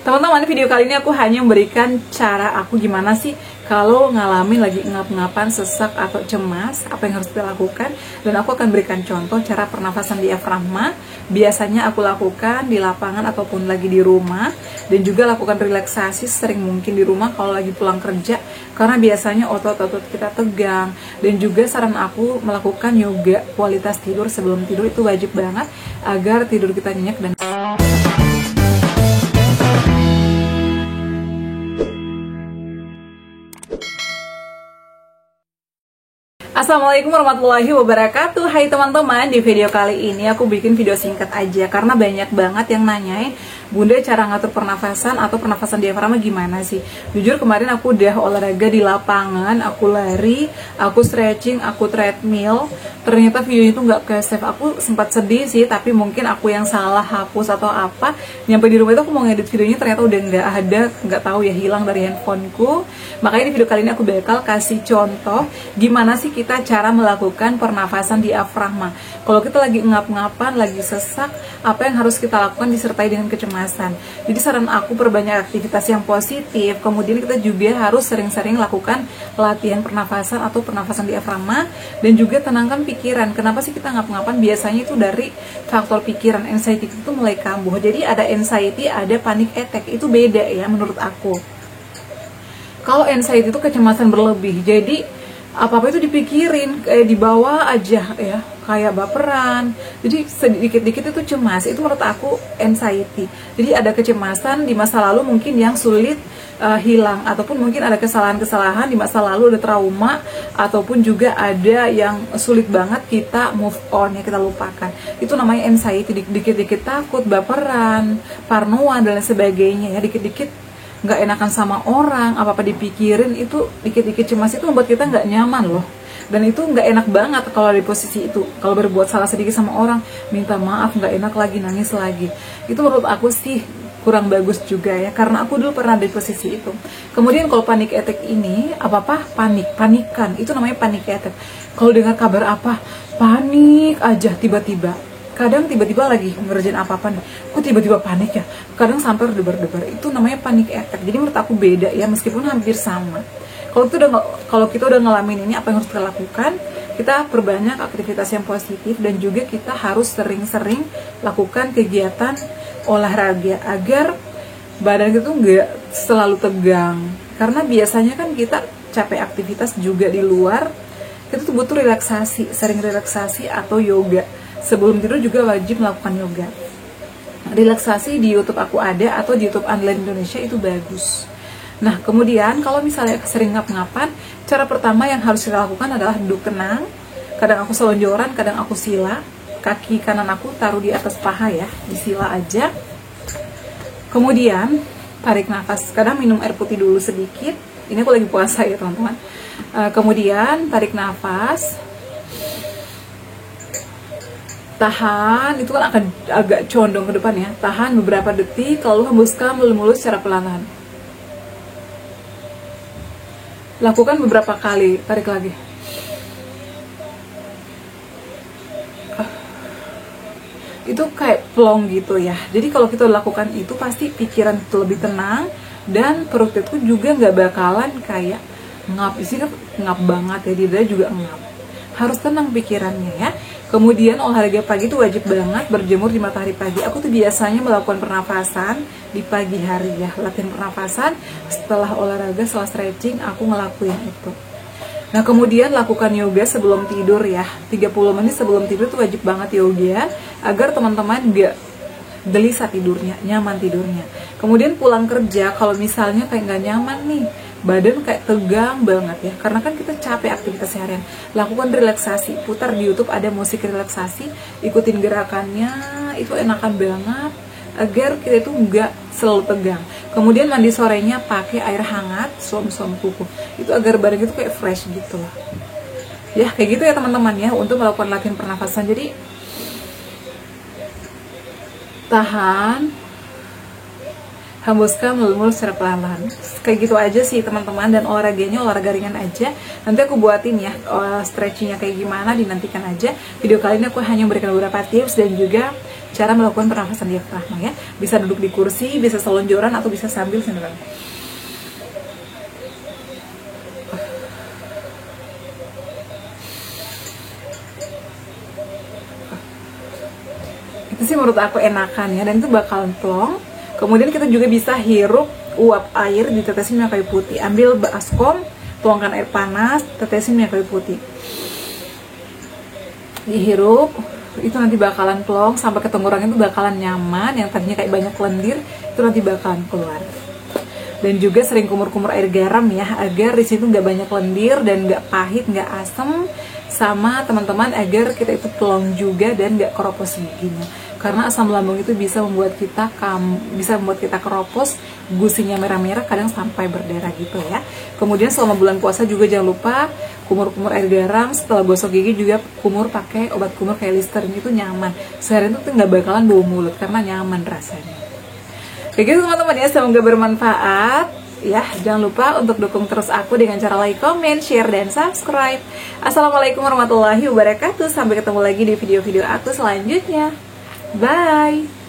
Teman-teman, video kali ini aku hanya memberikan cara aku gimana sih kalau ngalamin lagi ngap-ngapan, sesak atau cemas, apa yang harus kita lakukan. Dan aku akan berikan contoh cara pernafasan diafragma. Biasanya aku lakukan di lapangan ataupun lagi di rumah. Dan juga lakukan relaksasi sering mungkin di rumah kalau lagi pulang kerja, karena biasanya otot-otot kita tegang. Dan juga saran aku melakukan yoga kualitas tidur sebelum tidur, itu wajib banget agar tidur kita nyenyak dan Assalamualaikum warahmatullahi wabarakatuh. Hai teman-teman, di video kali ini aku bikin video singkat aja karena banyak banget yang nanyain, Bunda, cara ngatur pernafasan atau pernafasan diafragma gimana sih? Jujur kemarin aku udah olahraga di lapangan, aku lari, aku stretching, aku treadmill. Ternyata videonya itu nggak ke-save. Aku sempat sedih sih, tapi mungkin aku yang salah hapus atau apa. Nyampe di rumah itu aku mau ngedit videonya, ternyata udah nggak ada, nggak tahu ya, hilang dari handphoneku. Makanya di video kali ini aku bakal kasih contoh gimana sih kita cara melakukan pernafasan diafragma. Kalau kita lagi ngap-ngapan, lagi sesak, apa yang harus kita lakukan disertai dengan kecemasan. Jadi saran aku perbanyak aktivitas yang positif, kemudian kita juga harus sering-sering lakukan latihan pernafasan atau pernafasan diafragma, dan juga tenangkan pikiran. Kenapa sih kita ngap-ngapan? Biasanya itu dari faktor pikiran, anxiety itu mulai kambuh. Jadi ada anxiety, ada panic attack, itu beda ya menurut aku. Kalau anxiety itu kecemasan berlebih, jadi apa-apa itu dipikirin, kayak dibawa aja ya, kayak baperan. Jadi sedikit-dikit itu cemas, itu menurut aku anxiety. Jadi ada kecemasan di masa lalu mungkin yang sulit hilang, ataupun mungkin ada kesalahan-kesalahan di masa lalu, ada trauma, ataupun juga ada yang sulit banget kita move on, ya kita lupakan. Itu namanya anxiety. Dikit-dikit takut, baperan, parnoan dan lain sebagainya ya, dikit-dikit nggak enakan sama orang, apa-apa dipikirin, itu dikit-dikit cemas itu membuat kita nggak nyaman loh. Dan itu nggak enak banget kalau di posisi itu. Kalau berbuat salah sedikit sama orang, minta maaf, nggak enak lagi, nangis lagi. Itu menurut aku sih kurang bagus juga ya, karena aku dulu pernah di posisi itu. Kemudian kalau panic attack ini, apa-apa panikan, itu namanya panic attack. Kalau dengar kabar apa, panik aja tiba-tiba. Kadang tiba-tiba lagi ngerjain apa-apa nih, kok tiba-tiba panik ya, kadang sampai berdebar-debar, itu namanya panic attack. Jadi menurut aku beda ya, meskipun hampir sama. Kalau kita udah ngalamin ini, apa yang harus kita lakukan? Kita perbanyak aktivitas yang positif, dan juga kita harus sering-sering lakukan kegiatan olahraga agar badan kita tuh nggak selalu tegang. Karena biasanya kan kita capek aktivitas juga di luar, kita tuh butuh relaksasi, sering relaksasi atau yoga. Sebelum tidur juga wajib melakukan yoga. Relaksasi di YouTube aku ada, atau di YouTube Online Indonesia itu bagus. Nah, kemudian kalau misalnya sering ngap-ngapan, cara pertama yang harus kita lakukan adalah duduk tenang. Kadang aku selonjoran, kadang aku sila. Kaki kanan aku taruh di atas paha ya, di sila aja. Kemudian tarik nafas. Kadang minum air putih dulu sedikit. Ini aku lagi puasa ya teman-teman. Kemudian tarik nafas. Tahan, itu kan akan agak condong ke depan ya. Tahan beberapa detik, lalu hembuskan mulus-mulus secara pelan-pelan. Lakukan beberapa kali, tarik lagi. Itu kayak plong gitu ya. Jadi kalau kita lakukan itu, pasti pikiran itu lebih tenang, dan perut itu juga nggak bakalan kayak ngap. Isi kan ngap banget ya, di dada juga ngap. Harus tenang pikirannya ya. Kemudian olahraga pagi itu wajib banget, berjemur di matahari pagi. Aku tuh biasanya melakukan pernafasan di pagi hari ya, latihan pernafasan setelah olahraga, setelah stretching, aku ngelakuin itu. Nah, kemudian lakukan yoga sebelum tidur ya, 30 menit sebelum tidur itu wajib banget yoga, agar teman-teman gak gelisah tidurnya, nyaman tidurnya. Kemudian pulang kerja, kalau misalnya kayak gak nyaman nih, badan kayak tegang banget ya, karena kan kita capek aktivitas seharian, lakukan relaksasi. Putar di YouTube ada musik relaksasi, ikutin gerakannya, itu enakan banget agar kita itu nggak selalu tegang. Kemudian mandi sorenya pakai air hangat, suam-suam kuku, itu agar badan itu kayak fresh gitu lah ya. Kayak gitu ya teman-teman ya, untuk melakukan latihan pernafasan. Jadi tahan, hembuskan mulus-mulus secara pelan-pelan. Kayak gitu aja sih teman-teman, dan olahraganya olahraga ringan aja. Nanti aku buatin ya stretchingnya kayak gimana, dinantikan aja. Video kali ini aku hanya memberikan beberapa tips dan juga cara melakukan pernafasan diafragma ya. Bisa duduk di kursi, bisa selonjoran, atau bisa sambil senderan. Itu sih menurut aku enakan ya, dan itu bakalan plong. Kemudian kita juga bisa hirup uap air, ditetesin minyak kayu putih. Ambil baskom, tuangkan air panas, tetesin minyak kayu putih, dihirup. Itu nanti bakalan plong sampai ke tenggorokan, itu bakalan nyaman. Yang tadinya kayak banyak lendir itu nanti bakalan keluar. Dan juga sering kumur-kumur air garam ya, agar di situ nggak banyak lendir dan nggak pahit, nggak asem. Sama teman-teman, agar kita itu plong juga dan nggak keropos giginya. Karena asam lambung itu bisa membuat kita keropos, gusinya merah-merah, kadang sampai berdarah gitu ya. Kemudian selama bulan puasa juga jangan lupa kumur-kumur air garam. Setelah gosok gigi juga kumur pakai obat kumur kayak Listerine, itu nyaman. Seharian itu nggak bakalan bau mulut karena nyaman rasanya. Kayak gitu teman-teman ya, semoga bermanfaat. Ya, jangan lupa untuk dukung terus aku dengan cara like, comment, share, dan subscribe. Assalamualaikum warahmatullahi wabarakatuh. Sampai ketemu lagi di video-video aku selanjutnya. Bye!